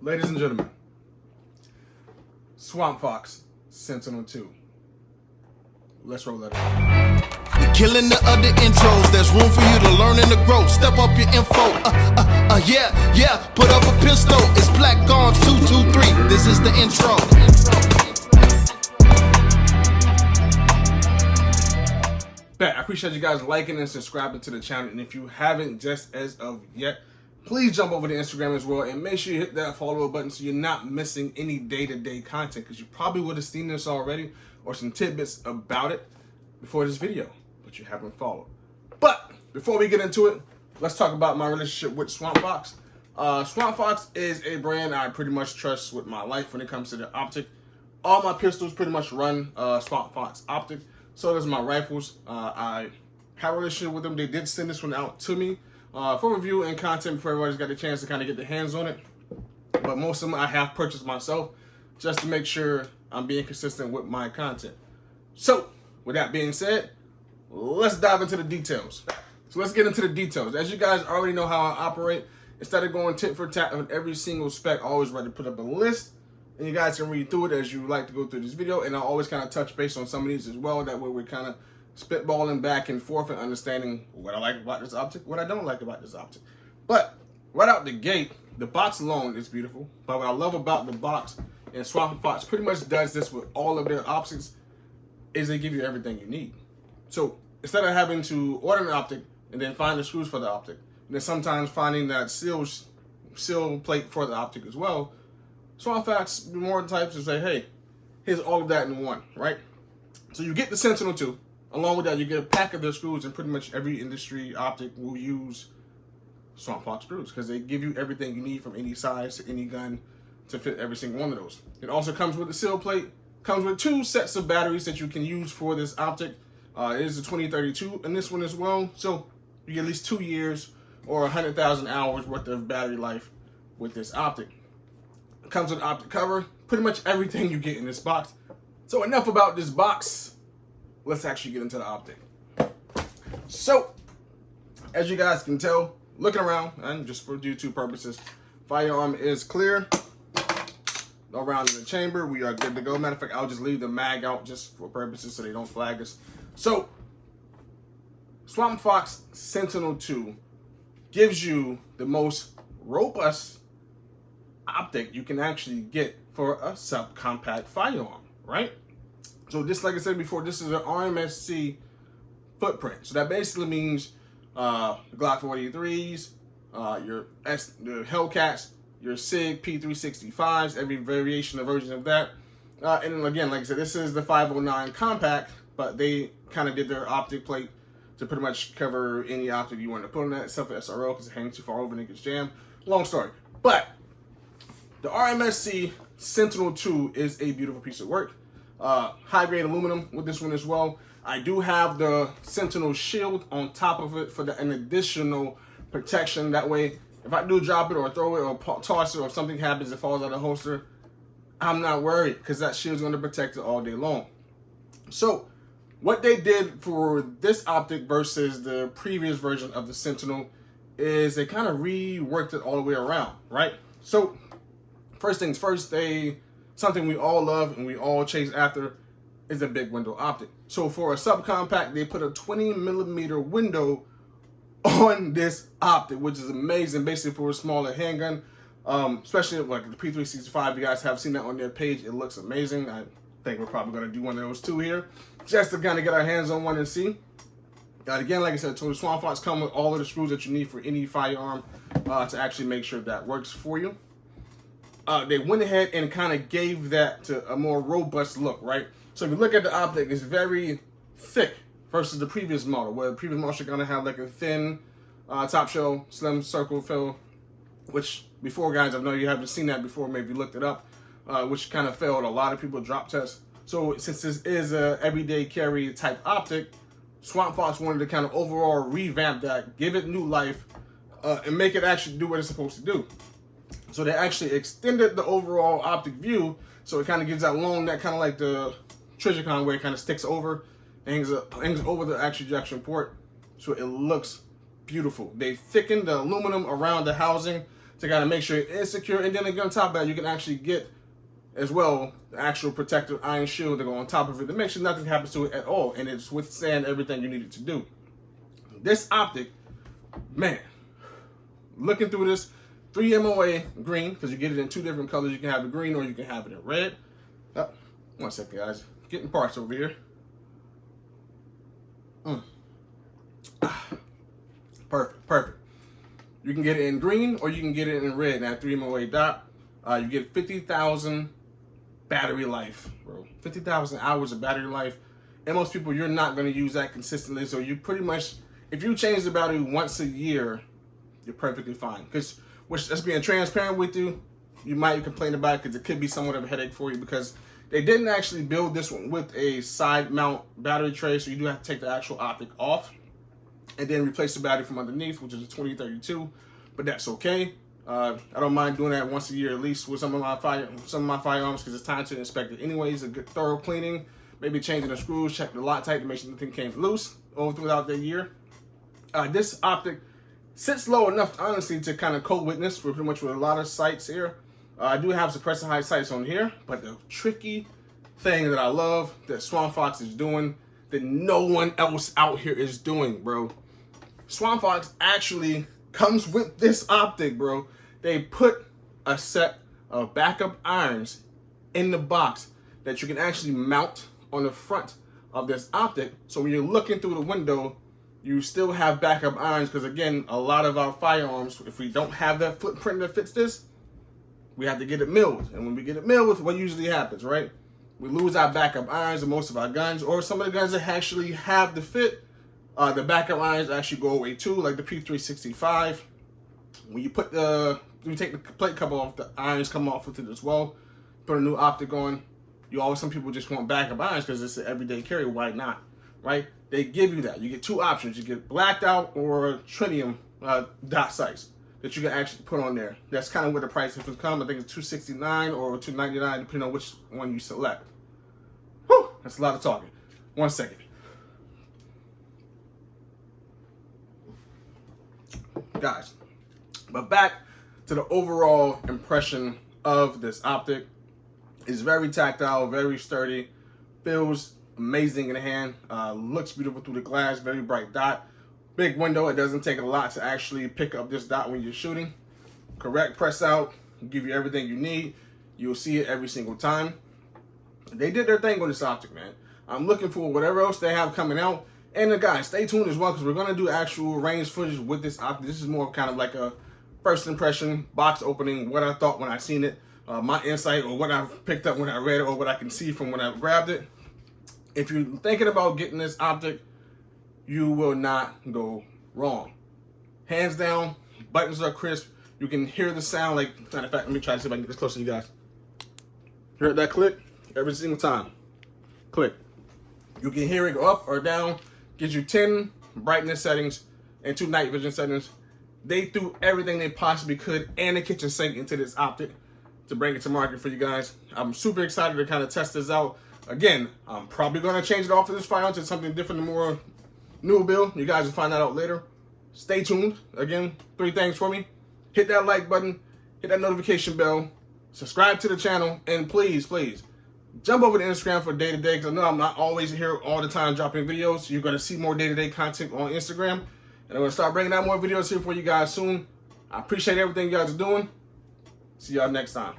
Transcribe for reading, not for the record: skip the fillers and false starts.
Ladies and gentlemen, Swampfox Sentinel 2. Let's roll that up. You're killing the other intros. There's room for you to learn and to grow. Step up your info. Yeah. Put up a pistol. It's Black Arms 223. This is the intro. I appreciate you guys liking and subscribing to the channel. And if you haven't just as of yet, please jump over to Instagram as well and make sure you hit that follow button so you're not missing any day-to-day content, because you probably would have seen this already or some tidbits about it before this video, but you haven't followed. But before we get into it, let's talk about my relationship with Swampfox. Swampfox is a brand I pretty much trust with my life when it comes to the optic. All my pistols pretty much run Swampfox Optic. So does my rifles. I have a relationship with them. They did send this one out to me for review and content before everybody's got the chance to kind of get their hands on it. But most of them I have purchased myself just to make sure I'm being consistent with my content. So with that being said, let's dive into the details. So let's get into the details. As you guys already know how I operate, instead of going tit for tat on every single spec, I always rather put up a list and you guys can read through it as you like to go through this video. And I always kind of touch base on some of these as well. That way we're kind of spitballing back and forth and understanding what I like about this optic, what I don't like about this optic. But right out the gate, the box alone is beautiful. But what I love about the box, and Swampfox pretty much does this with all of their optics, is they give you everything you need. So instead of having to order an optic and then find the screws for the optic, and then sometimes finding that seal plate for the optic as well, Swampfox more types to say, hey, here's all of that in one, right? So you get the Sentinel 2. Along with that, you get a pack of their screws, and pretty much every industry optic will use Swampfox screws because they give you everything you need from any size to any gun to fit every single one of those. It also comes with the seal plate, comes with 2 sets of batteries that you can use for this optic. It is a 2032 in this one as well, so you get at least 2 years or 100,000 hours worth of battery life with this optic. It comes with an optic cover, pretty much everything you get in this box. So enough about this box. Let's actually get into the optic. So, as you guys can tell, looking around, and just for YouTube purposes, firearm is clear. No round in the chamber. We are good to go. Matter of fact, I'll just leave the mag out just for purposes so they don't flag us. So, Swampfox Sentinel 2 gives you the most robust optic you can actually get for a subcompact firearm, right? So this, like I said before, this is an RMSC footprint. So that basically means Glock 43s, the Hellcats, your SIG P365s, every variation or version of that. And then again, like I said, this is the 509 compact, but they kind of did their optic plate to pretty much cover any optic you want to put on that, except for SRO because it hangs too far over and it gets jammed. Long story. But the RMSC Sentinel 2 is a beautiful piece of work. High grade aluminum with this one as well. I do have the Sentinel shield on top of it for an additional protection. That way, if I do drop it or throw it or toss it or something happens, it falls out of the holster, I'm not worried because that shield's going to protect it all day long. So what they did for this optic versus the previous version of the Sentinel is they kind of reworked it all the way around, right? So first things first, something we all love and we all chase after is a big window optic. So for a subcompact, they put a 20mm window on this optic, which is amazing, basically for a smaller handgun. Especially like the P365, you guys have seen that on their page. It looks amazing. I think we're probably going to do one of those too here, just to kind of get our hands on one and see. Again, like I said, so the Swampfox come with all of the screws that you need for any firearm to actually make sure that works for you. They went ahead and kind of gave that to a more robust look, right? So if you look at the optic, it's very thick versus the previous model, where the previous model are going to have like a thin top shell, slim circle fill, which before, guys, I know you haven't seen that before, maybe you looked it up, which kind of failed a lot of people drop tests. So since this is a everyday carry type optic, Swampfox wanted to kind of overall revamp that, give it new life, and make it actually do what it's supposed to do. So they actually extended the overall optic view, so it kind of gives that long, that kind of like the Trijicon where it kind of sticks over, hangs over the actual ejection port, so it looks beautiful. They thickened the aluminum around the housing to kind of make sure it is secure. And then again, on top of that, you can actually get as well the actual protective iron shield to go on top of it to make sure nothing happens to it at all, and it's withstand everything you need it to do. This optic, man, looking through this 3 MOA green, because you get it in 2 different colors. You can have it green or you can have it in red. Oh, 1 second, guys. Getting parts over here. Perfect. You can get it in green or you can get it in red. That 3 MOA dot. You get 50,000 battery life, bro. 50,000 hours of battery life. And most people, you're not going to use that consistently. So you pretty much, if you change the battery once a year, you're perfectly fine. Because, let's being transparent with you, you might complain about it because it could be somewhat of a headache for you, because they didn't actually build this one with a side mount battery tray. So you do have to take the actual optic off and then replace the battery from underneath, which is a 2032. But that's okay. I don't mind doing that once a year at least with some of my firearms, because it's time to inspect it anyways. A good thorough cleaning, maybe changing the screws, check the Loctite to make sure nothing came loose throughout the year. This optic sits low enough, honestly, to kind of co-witness for pretty much with a lot of sights here. I do have suppressor high sights on here, but the tricky thing that I love that Swampfox is doing that no one else out here is doing, bro. Swampfox actually comes with this optic, bro. They put a set of backup irons in the box that you can actually mount on the front of this optic. So when you're looking through the window, you still have backup irons, because again, a lot of our firearms, if we don't have that footprint that fits this, we have to get it milled. And when we get it milled, what usually happens, right? We lose our backup irons in most of our guns, or some of the guns that actually have the fit, the backup irons actually go away too, like the P365. When you take the plate cover off, the irons come off with it as well. Put a new optic on. Some people just want backup irons because it's an everyday carry. Why not, right? They give you that. You get 2 options. You get blacked out or tritium dot sights that you can actually put on there. That's kind of where the price difference comes. I think it's $269 or $299 depending on which one you select. Whew, that's a lot of talking. 1 second. Guys, but back to the overall impression of this optic. It's very tactile, very sturdy, feels amazing in the hand, looks beautiful through the glass, very bright dot. Big window, it doesn't take a lot to actually pick up this dot when you're shooting. Correct press out, give you everything you need. You'll see it every single time. They did their thing on this optic, man. I'm looking for whatever else they have coming out. And guys, stay tuned as well, because we're going to do actual range footage with this optic. This is more kind of like a first impression, box opening, what I thought when I seen it, my insight, or what I picked up when I read it, or what I can see from when I grabbed it. If you're thinking about getting this optic, you will not go wrong. Hands down, buttons are crisp. You can hear the sound. Like, matter of fact, let me try to see if I can get this closer to you guys. Heard that click? Every single time. Click. You can hear it go up or down. Gives you 10 brightness settings and 2 night vision settings. They threw everything they possibly could and the kitchen sink into this optic to bring it to market for you guys. I'm super excited to kind of test this out. Again, I'm probably going to change it off of this file to something different and more new build. You guys will find that out later. Stay tuned. Again, 3 things for me. Hit that like button, hit that notification bell, subscribe to the channel, and please, jump over to Instagram for day-to-day, because I know I'm not always here all the time dropping videos. You're going to see more day-to-day content on Instagram. And I'm going to start bringing out more videos here for you guys soon. I appreciate everything you guys are doing. See y'all next time.